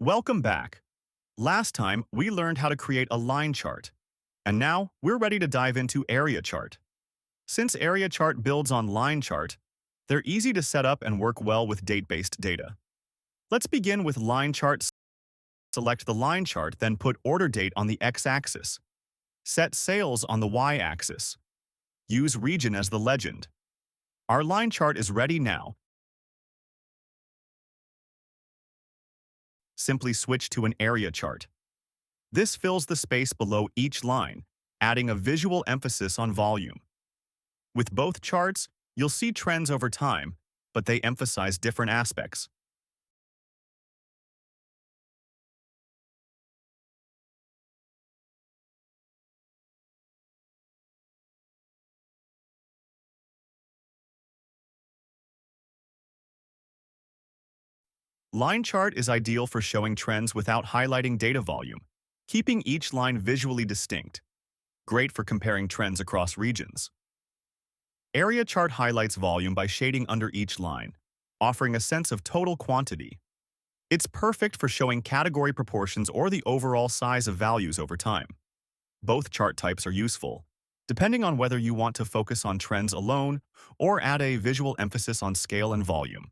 Welcome back. Last time, we learned how to create a line chart. And now, we're ready to dive into area chart. Since area chart builds on line chart, they're easy to set up and work well with date-based data. Let's begin with line chart. Select the line chart, then put order date on the x-axis. Set sales on the y-axis. Use region as the legend. Our line chart is ready now. Simply switch to an area chart. This fills the space below each line, adding a visual emphasis on volume. With both charts, you'll see trends over time, but they emphasize different aspects. Line chart is ideal for showing trends without highlighting data volume, keeping each line visually distinct. Great for comparing trends across regions. Area chart highlights volume by shading under each line, offering a sense of total quantity. It's perfect for showing category proportions or the overall size of values over time. Both chart types are useful, depending on whether you want to focus on trends alone or add a visual emphasis on scale and volume.